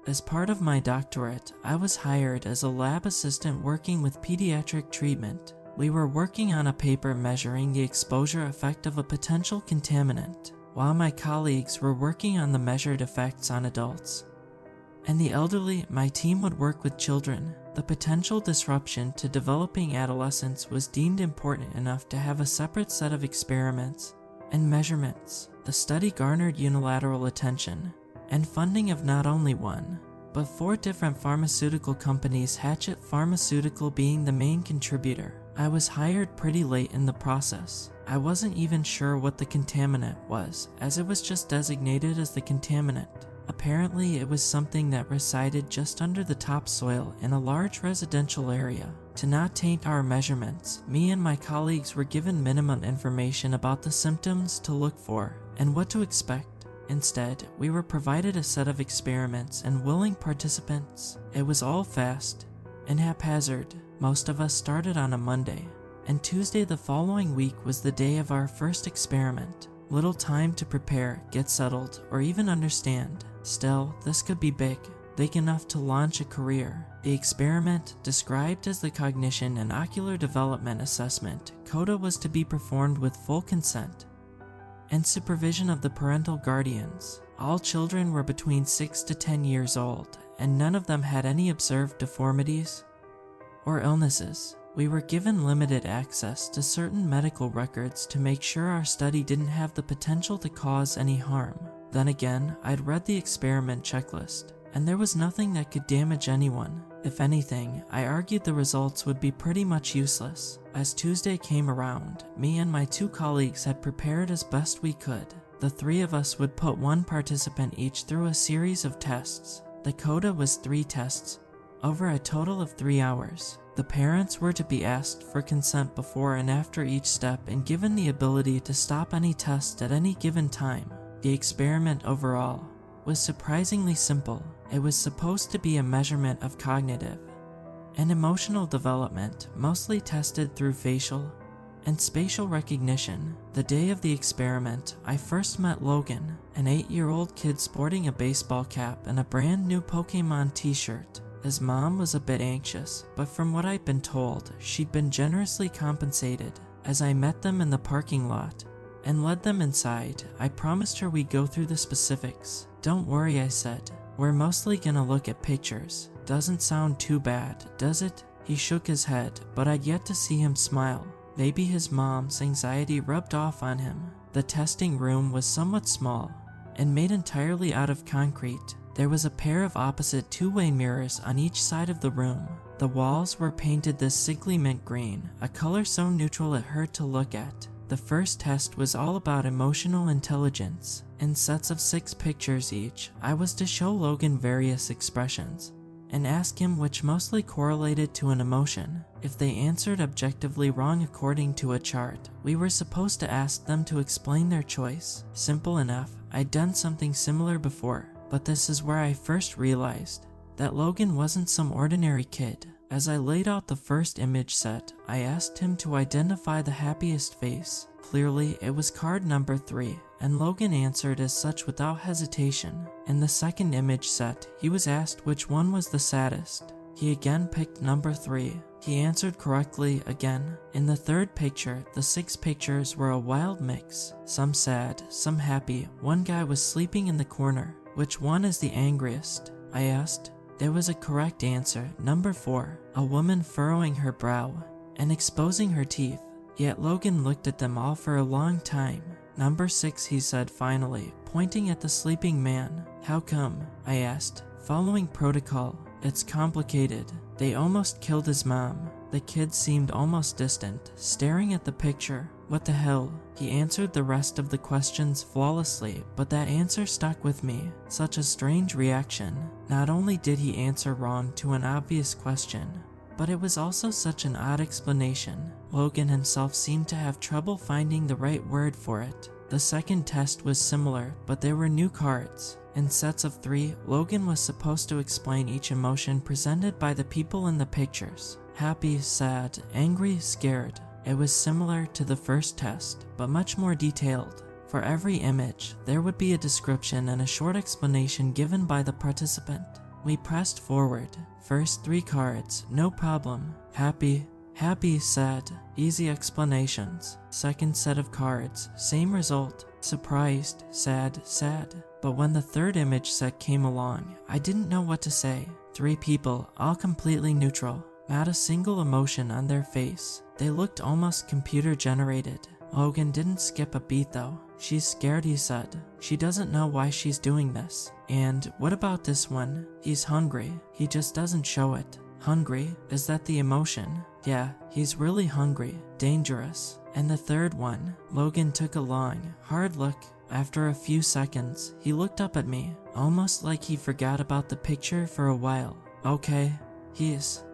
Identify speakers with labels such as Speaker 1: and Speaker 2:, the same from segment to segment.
Speaker 1: As part of my doctorate, I was hired as a lab assistant working with pediatric treatment. We were working on a paper measuring the exposure effect of a potential contaminant, while my colleagues were working on the measured effects on adults. And the elderly, my team would work with children. The potential disruption to developing adolescents was deemed important enough to have a separate set of experiments and measurements. The study garnered unilateral attention and funding of not only one, but 4 different pharmaceutical companies, Hatchet Pharmaceutical being the main contributor. I was hired pretty late in the process. I wasn't even sure what the contaminant was, as it was just designated as the contaminant. Apparently, it was something that resided just under the topsoil in a large residential area. To not taint our measurements, me and my colleagues were given minimum information about the symptoms to look for and what to expect. Instead, we were provided a set of experiments and willing participants. It was all fast and haphazard. Most of us started on a Monday, and Tuesday the following week was the day of our first experiment. Little time to prepare, get settled, or even understand. Still, this could be big enough to launch a career. The experiment, described as the Cognition and Ocular Development Assessment, CODA, was to be performed with full consent and supervision of the parental guardians. All children were between 6 to 10 years old, and none of them had any observed deformities or illnesses. We were given limited access to certain medical records to make sure our study didn't have the potential to cause any harm. Then again, I'd read the experiment checklist, and there was nothing that could damage anyone. If anything, I argued the results would be pretty much useless. As Tuesday came around, me and my 2 colleagues had prepared as best we could. The 3 of us would put 1 participant each through a series of tests. The CODA was 3 tests, over a total of 3 hours. The parents were to be asked for consent before and after each step and given the ability to stop any test at any given time. The experiment overall was surprisingly simple. It was supposed to be a measurement of cognitive and emotional development, mostly tested through facial and spatial recognition. The day of the experiment, I first met Logan, an 8-year-old kid sporting a baseball cap and a brand new Pokemon t-shirt. His mom was a bit anxious, but from what I'd been told, she'd been generously compensated. As I met them in the parking lot and led them inside, I promised her we'd go through the specifics. "Don't worry," I said. "We're mostly gonna look at pictures. Doesn't sound too bad, does it?" He shook his head, but I'd yet to see him smile. Maybe his mom's anxiety rubbed off on him. The testing room was somewhat small and made entirely out of concrete. There was a pair of opposite 2-way mirrors on each side of the room. The walls were painted this sickly mint green, a color so neutral it hurt to look at. The first test was all about emotional intelligence. In sets of 6 pictures each, I was to show Logan various expressions and ask him which mostly correlated to an emotion. If they answered objectively wrong according to a chart, we were supposed to ask them to explain their choice. Simple enough. I'd done something similar before, but this is where I first realized that Logan wasn't some ordinary kid. As I laid out the first image set, I asked him to identify the happiest face. Clearly, it was card number 3, and Logan answered as such without hesitation. In the second image set, he was asked which one was the saddest. He again picked number 3. He answered correctly again. In the third picture, the 6 pictures were a wild mix. Some sad, some happy. One guy was sleeping in the corner. "Which one is the angriest?" I asked. There was a correct answer, number 4, a woman furrowing her brow and exposing her teeth. Yet Logan looked at them all for a long time. "Number 6, he said finally, pointing at the sleeping man. "How come?" I asked. "Following protocol. It's complicated. They almost killed his mom." The kid seemed almost distant, staring at the picture. "What the hell?" He answered the rest of the questions flawlessly, but that answer stuck with me. Such a strange reaction. Not only did he answer wrong to an obvious question, but it was also such an odd explanation. Logan himself seemed to have trouble finding the right word for it. The second test was similar, but there were new cards. In sets of 3, Logan was supposed to explain each emotion presented by the people in the pictures. Happy, sad, angry, scared. It was similar to the first test, but much more detailed. For every image, there would be a description and a short explanation given by the participant. We pressed forward. First 3 cards, no problem. Happy, happy, sad, easy explanations. Second set of cards, same result. Surprised, sad, sad. But when the third image set came along, I didn't know what to say. 3 people, all completely neutral. Not a single emotion on their face. They looked almost computer generated. Logan didn't skip a beat though. She's scared, he said. She doesn't know why she's doing this. And what about this one? He's hungry. He just doesn't show it. Hungry? Is that the emotion? Yeah, he's really hungry. Dangerous. And the third one. Logan took a long, hard look. After a few seconds, he looked up at me, almost like he forgot about the picture for a while. Okay.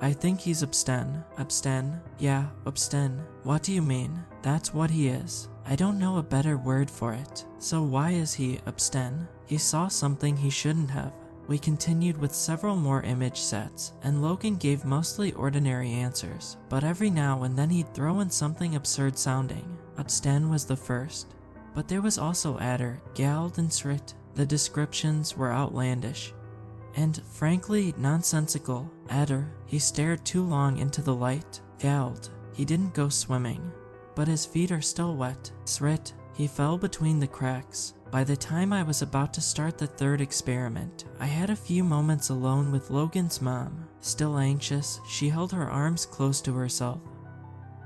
Speaker 1: I think he's abstain. Abstain? Yeah, abstain. What do you mean? That's what he is. I don't know a better word for it. So why is he abstain? He saw something he shouldn't have. We continued with several more image sets, and Logan gave mostly ordinary answers, but every now and then he'd throw in something absurd sounding. Abstain was the first. But there was also adder, gald, and srit. The descriptions were outlandish and frankly nonsensical. Adder, he stared too long into the light. Gald, he didn't go swimming, but his feet are still wet. Srit, he fell between the cracks. By the time I was about to start the third experiment, I had a few moments alone with Logan's mom. Still anxious, she held her arms close to herself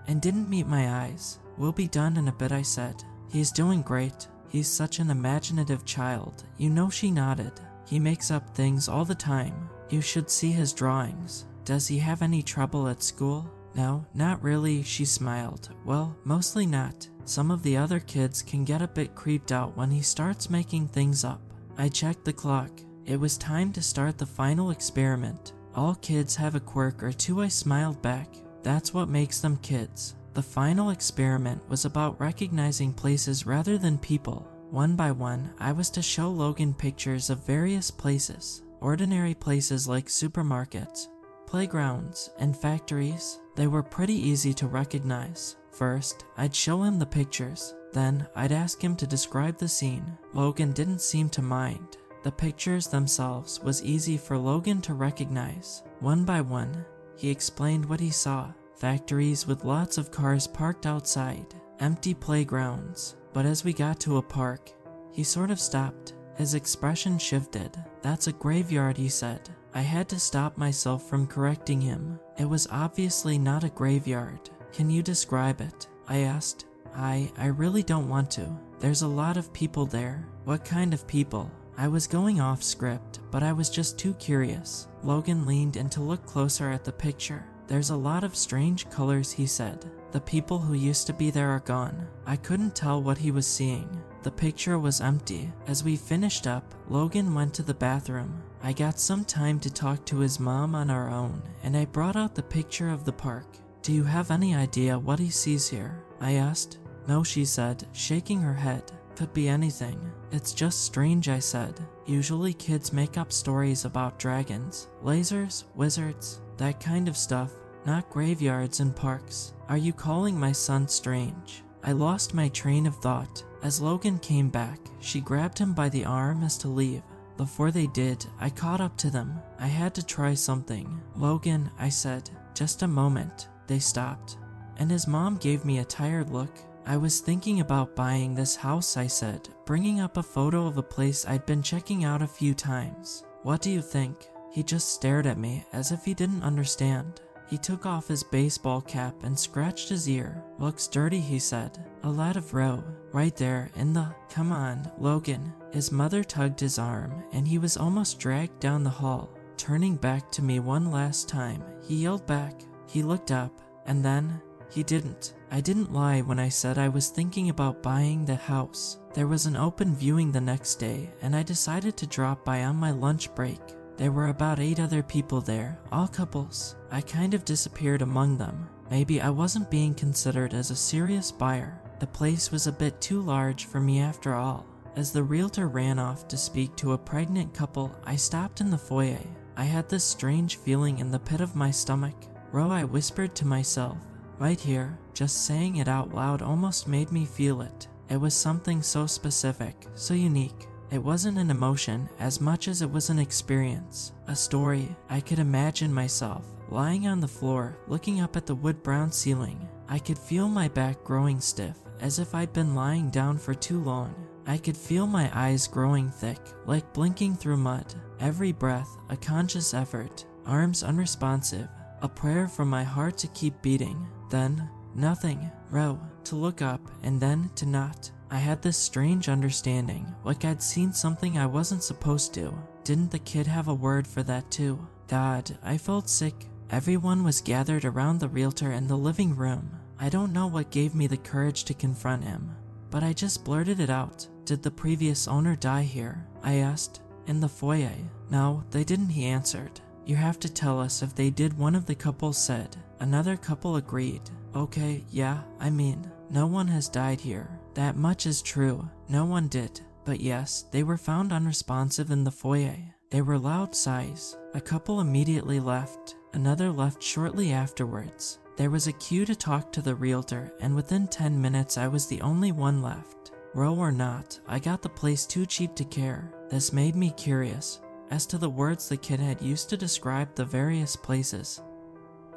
Speaker 1: and didn't meet my eyes. We'll be done in a bit, I said. He's doing great. He's such an imaginative child. You know, she nodded. He makes up things all the time. You should see his drawings. Does he have any trouble at school? No, not really, she smiled. Well, mostly not. Some of the other kids can get a bit creeped out when he starts making things up. I checked the clock. It was time to start the final experiment. All kids have a quirk or two, I smiled back. That's what makes them kids. The final experiment was about recognizing places rather than people. One by one, I was to show Logan pictures of various places. Ordinary places like supermarkets, playgrounds, and factories. They were pretty easy to recognize. First, I'd show him the pictures. Then, I'd ask him to describe the scene. Logan didn't seem to mind. The pictures themselves was easy for Logan to recognize. One by one, he explained what he saw. Factories with lots of cars parked outside. Empty playgrounds. But as we got to a park, he sort of stopped. His expression shifted. That's a graveyard, he said. I had to stop myself from correcting him. It was obviously not a graveyard. Can you describe it? I asked. I really don't want to. There's a lot of people there. What kind of people? I was going off script, but I was just too curious. Logan leaned in to look closer at the picture. There's a lot of strange colors, he said. The people who used to be there are gone. I couldn't tell what he was seeing. The picture was empty. As we finished up, Logan went to the bathroom. I got some time to talk to his mom on our own, and I brought out the picture of the park. Do you have any idea what he sees here? I asked. No, she said, shaking her head. Could be anything. It's just strange, I said. Usually kids make up stories about dragons, lasers, wizards, that kind of stuff. Not graveyards and parks. Are you calling my son strange? I lost my train of thought. As Logan came back, she grabbed him by the arm as to leave. Before they did, I caught up to them. I had to try something. Logan, I said, just a moment. They stopped, and his mom gave me a tired look. I was thinking about buying this house, I said, bringing up a photo of a place I'd been checking out a few times. What do you think? He just stared at me as if he didn't understand. He took off his baseball cap and scratched his ear. Looks dirty, he said. A lot of row. Right there in the... Come on, Logan. His mother tugged his arm, and he was almost dragged down the hall. Turning back to me one last time, he yelled back. He looked up, and then... He didn't. I didn't lie when I said I was thinking about buying the house. There was an open viewing the next day, and I decided to drop by on my lunch break. There were about 8 other people there, all couples. I kind of disappeared among them. Maybe I wasn't being considered as a serious buyer. The place was a bit too large for me after all. As the realtor ran off to speak to a pregnant couple, I stopped in the foyer. I had this strange feeling in the pit of my stomach. Ro, I whispered to myself. Right here, just saying it out loud almost made me feel it. It was something so specific, so unique. It wasn't an emotion as much as it was an experience, a story. I could imagine myself lying on the floor, looking up at the wood-brown ceiling. I could feel my back growing stiff, as if I'd been lying down for too long. I could feel my eyes growing thick, like blinking through mud. Every breath, a conscious effort, arms unresponsive, a prayer from my heart to keep beating. Then, nothing. Row, to look up, and then to not. I had this strange understanding, like I'd seen something I wasn't supposed to. Didn't the kid have a word for that too? God, I felt sick. Everyone was gathered around the realtor in the living room. I don't know what gave me the courage to confront him, but I just blurted it out. Did the previous owner die here? I asked. In the foyer. No, they didn't, he answered. You have to tell us if they did, one of the couples said. Another couple agreed. Okay, yeah, I mean, no one has died here. That much is true. No one did. But yes, they were found unresponsive in the foyer. They were loud sighs. A couple immediately left. Another left shortly afterwards. There was a queue to talk to the realtor, and within 10 minutes I was the only one left. Row or not, I got the place too cheap to care. This made me curious as to the words the kid had used to describe the various places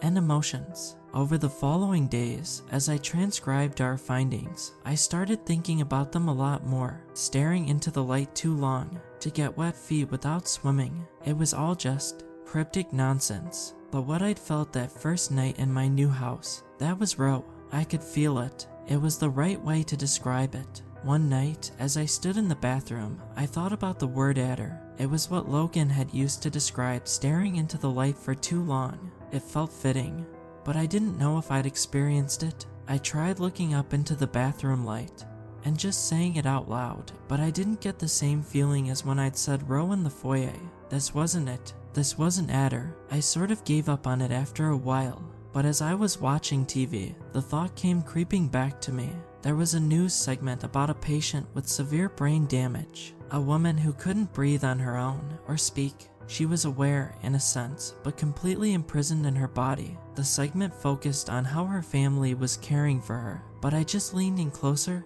Speaker 1: and emotions. Over the following days, as I transcribed our findings, I started thinking about them a lot more. Staring into the light too long, to get wet feet without swimming. It was all just cryptic nonsense. But what I'd felt that first night in my new house, that was Row. I could feel it. It was the right way to describe it. One night, as I stood in the bathroom, I thought about the word adder. It was what Logan had used to describe staring into the light for too long. It felt fitting, but I didn't know if I'd experienced it. I tried looking up into the bathroom light and just saying it out loud, but I didn't get the same feeling as when I'd said Row in the foyer. This wasn't it. This wasn't adder. I sort of gave up on it after a while, but as I was watching TV, the thought came creeping back to me. There was a news segment about a patient with severe brain damage, a woman who couldn't breathe on her own or speak. She was aware, in a sense, but completely imprisoned in her body. The segment focused on how her family was caring for her, but I just leaned in closer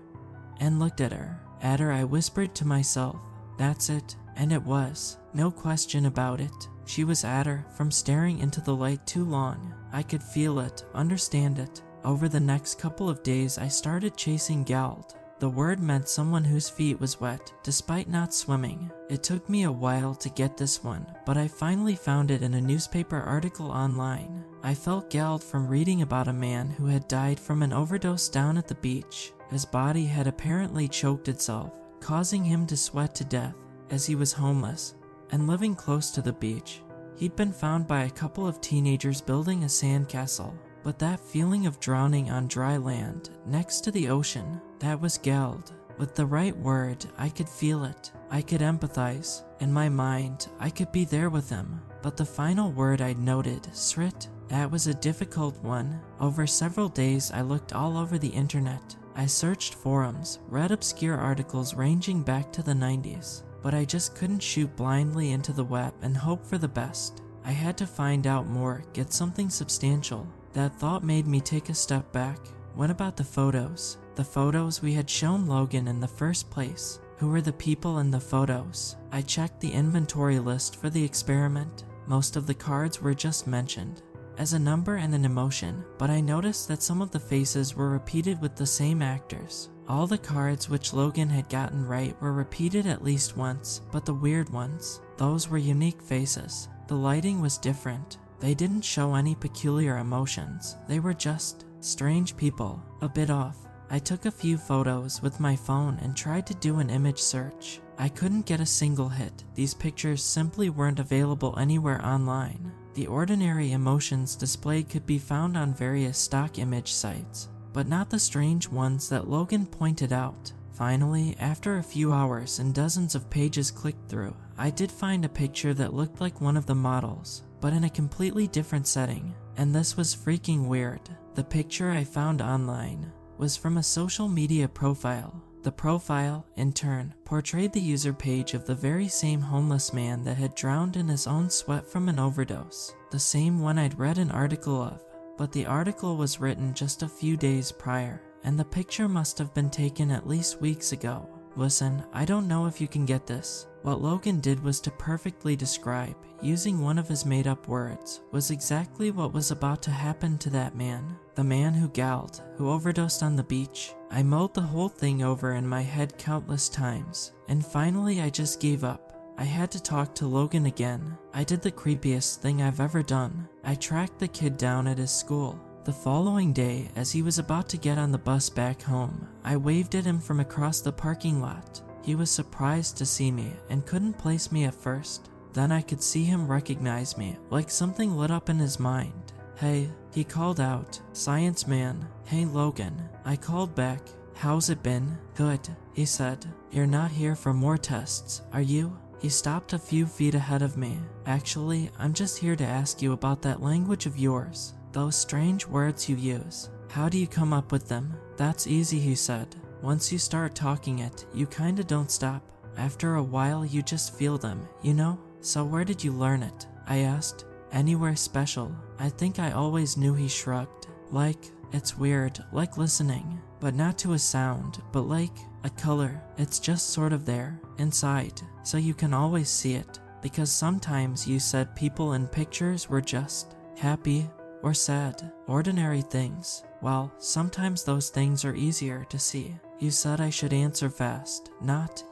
Speaker 1: and looked at her. At her, I whispered to myself, that's it. And it was. No question about it. She was at her from staring into the light too long. I could feel it, understand it. Over the next couple of days, I started chasing Gald. The word meant someone whose feet was wet, despite not swimming. It took me a while to get this one, but I finally found it in a newspaper article online. I felt Gald from reading about a man who had died from an overdose down at the beach. His body had apparently choked itself, causing him to sweat to death, as he was homeless and living close to the beach. He'd been found by a couple of teenagers building a sandcastle, but that feeling of drowning on dry land next to the ocean, that was Gald. With the right word, I could feel it. I could empathize. In my mind, I could be there with him. But the final word I'd noted, Srit, that was a difficult one. Over several days, I looked all over the internet. I searched forums, read obscure articles ranging back to the 90s. But I just couldn't shoot blindly into the web and hope for the best. I had to find out more, get something substantial. That thought made me take a step back. What about the photos? The photos we had shown Logan in the first place. Who were the people in the photos? I checked the inventory list for the experiment. Most of the cards were just mentioned as a number and an emotion, but I noticed that some of the faces were repeated with the same actors. All the cards which Logan had gotten right were repeated at least once, but the weird ones, those were unique faces. The lighting was different. They didn't show any peculiar emotions. They were just strange people, a bit off. I took a few photos with my phone and tried to do an image search. I couldn't get a single hit. These pictures simply weren't available anywhere online. The ordinary emotions displayed could be found on various stock image sites, but not the strange ones that Logan pointed out. Finally, after a few hours and dozens of pages clicked through, I did find a picture that looked like one of the models, but in a completely different setting, and this was freaking weird. The picture I found online was from a social media profile. The profile, in turn, portrayed the user page of the very same homeless man that had drowned in his own sweat from an overdose, the same one I'd read an article of. But the article was written just a few days prior, and the picture must have been taken at least weeks ago. Listen, I don't know if you can get this. What Logan did was to perfectly describe, using one of his made-up words, was exactly what was about to happen to that man. The man who galled, who overdosed on the beach. I mulled the whole thing over in my head countless times, and finally I just gave up. I had to talk to Logan again. I did the creepiest thing I've ever done. I tracked the kid down at his school. The following day, as he was about to get on the bus back home, I waved at him from across the parking lot. He was surprised to see me and couldn't place me at first. Then I could see him recognize me, like something lit up in his mind. "Hey," he called out. "Science man." "Hey Logan." I called back. "How's it been?" "Good," he said. "You're not here for more tests, are you?" He stopped a few feet ahead of me. "Actually, I'm just here to ask you about that language of yours. Those strange words you use. How do you come up with them?" "That's easy," he said. "Once you start talking it, you kinda don't stop. After a while, you just feel them, you know? So where did you learn it?" I asked. "Anywhere special?" "I think I always knew," he shrugged. "Like, it's weird, like listening, but not to a sound, but like a color. It's just sort of there, inside, so you can always see it. Because sometimes you said people in pictures were just happy or sad, ordinary things. Well, sometimes those things are easier to see. You said I should answer fast, not,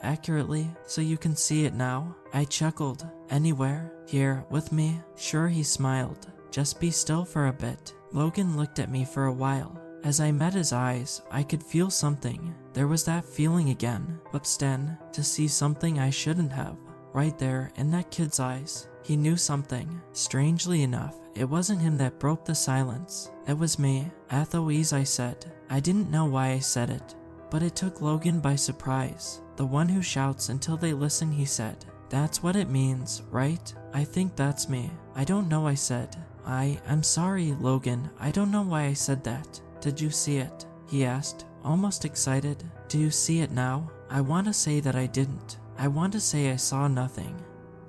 Speaker 1: accurately, so you can see it now." I chuckled. "Anywhere? Here, with me?" "Sure," he smiled. "Just be still for a bit." Logan looked at me for a while. As I met his eyes, I could feel something. There was that feeling again, Upsten, to see something I shouldn't have. Right there, in that kid's eyes. He knew something. Strangely enough, it wasn't him that broke the silence. It was me. "Athoes," I said. I didn't know why I said it, but it took Logan by surprise. "The one who shouts until they listen," he said. "That's what it means, right?" "I think that's me." "I don't know," I said. I'm sorry, Logan. I don't know why I said that." "Did you see it?" he asked, almost excited. "Do you see it now?" I want to say that I didn't. I want to say I saw nothing.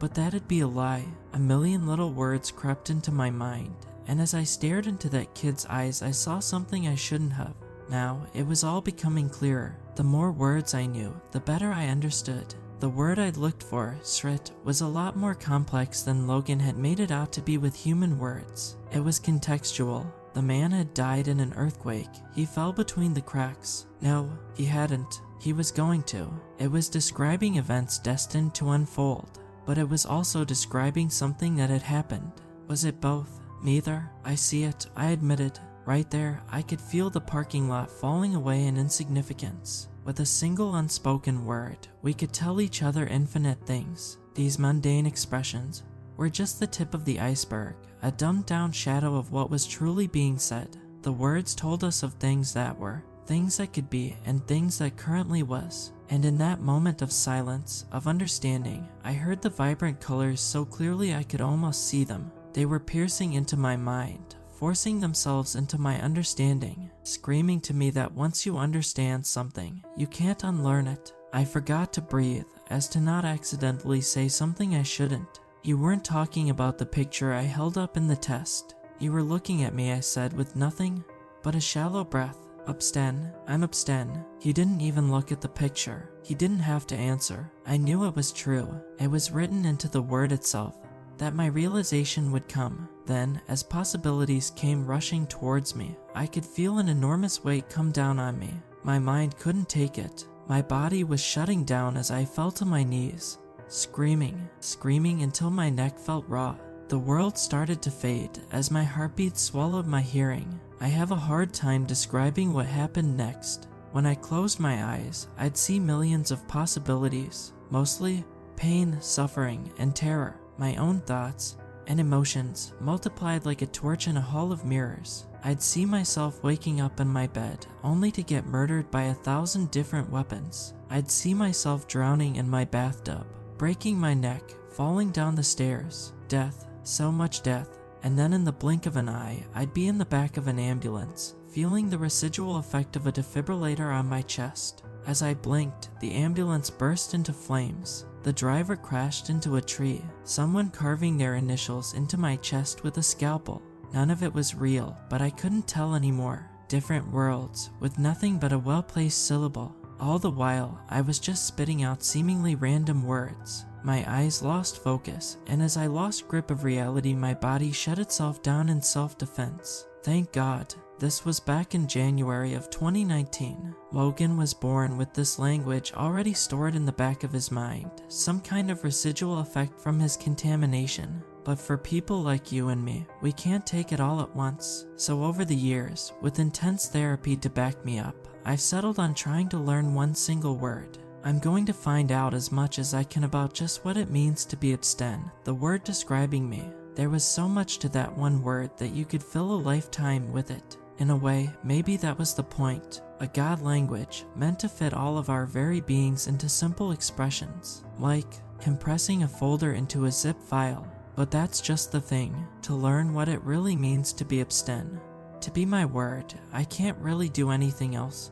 Speaker 1: But that'd be a lie. A million little words crept into my mind, and as I stared into that kid's eyes, I saw something I shouldn't have. Now, it was all becoming clearer. The more words I knew, the better I understood. The word I'd looked for, Srit, was a lot more complex than Logan had made it out to be with human words. It was contextual. The man had died in an earthquake. He fell between the cracks. No, he hadn't. He was going to. It was describing events destined to unfold, but it was also describing something that had happened. Was it both? Neither. I see it, I admitted. Right there, I could feel the parking lot falling away in insignificance. With a single unspoken word, we could tell each other infinite things. These mundane expressions were just the tip of the iceberg, a dumbed-down shadow of what was truly being said. The words told us of things that were, things that could be, and things that currently was. And in that moment of silence, of understanding, I heard the vibrant colors so clearly I could almost see them. They were piercing into my mind, forcing themselves into my understanding, screaming to me that once you understand something, you can't unlearn it. I forgot to breathe, as to not accidentally say something I shouldn't. "You weren't talking about the picture I held up in the test. You were looking at me," I said with nothing but a shallow breath. "Upsten, I'm Upsten." He didn't even look at the picture. He didn't have to answer. I knew it was true. It was written into the word itself, that my realization would come. Then, as possibilities came rushing towards me, I could feel an enormous weight come down on me. My mind couldn't take it. My body was shutting down as I fell to my knees, screaming until my neck felt raw. The world started to fade as my heartbeat swallowed my hearing. I have a hard time describing what happened next. When I closed my eyes, I'd see millions of possibilities, mostly pain, suffering, and terror. My own thoughts and emotions multiplied like a torch in a hall of mirrors. I'd see myself waking up in my bed only to get murdered by 1,000 different weapons. I'd see myself drowning in my bathtub, breaking my neck, falling down the stairs. Death, so much death. And then in the blink of an eye, I'd be in the back of an ambulance, feeling the residual effect of a defibrillator on my chest. As I blinked, the ambulance burst into flames. The driver crashed into a tree, someone carving their initials into my chest with a scalpel. None of it was real, but I couldn't tell anymore. Different worlds, with nothing but a well-placed syllable. All the while, I was just spitting out seemingly random words. My eyes lost focus, and as I lost grip of reality, my body shut itself down in self-defense. Thank God. This was back in January of 2019. Logan was born with this language already stored in the back of his mind, some kind of residual effect from his contamination. But for people like you and me, we can't take it all at once. So over the years, with intense therapy to back me up, I've settled on trying to learn one single word. I'm going to find out as much as I can about just what it means to be abstain, the word describing me. There was so much to that one word that you could fill a lifetime with it. In a way, maybe that was the point. A God language meant to fit all of our very beings into simple expressions, like compressing a folder into a zip file. But that's just the thing, to learn what it really means to be abstain. To be my word, I can't really do anything else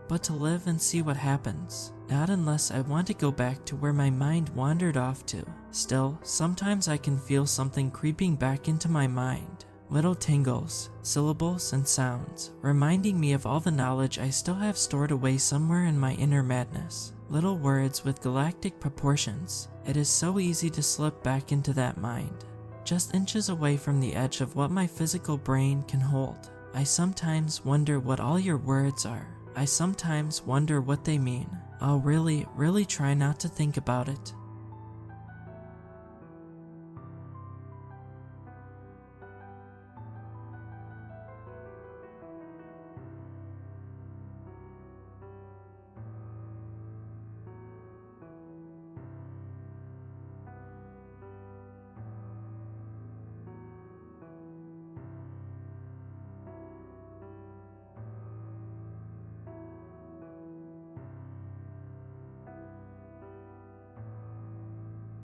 Speaker 1: but to live and see what happens. Not unless I want to go back to where my mind wandered off to. Still, sometimes I can feel something creeping back into my mind. Little tingles, syllables, and sounds, reminding me of all the knowledge I still have stored away somewhere in my inner madness. Little words with galactic proportions. It is so easy to slip back into that mind, just inches away from the edge of what my physical brain can hold. I sometimes wonder what all your words are. I sometimes wonder what they mean. I'll really try not to think about it.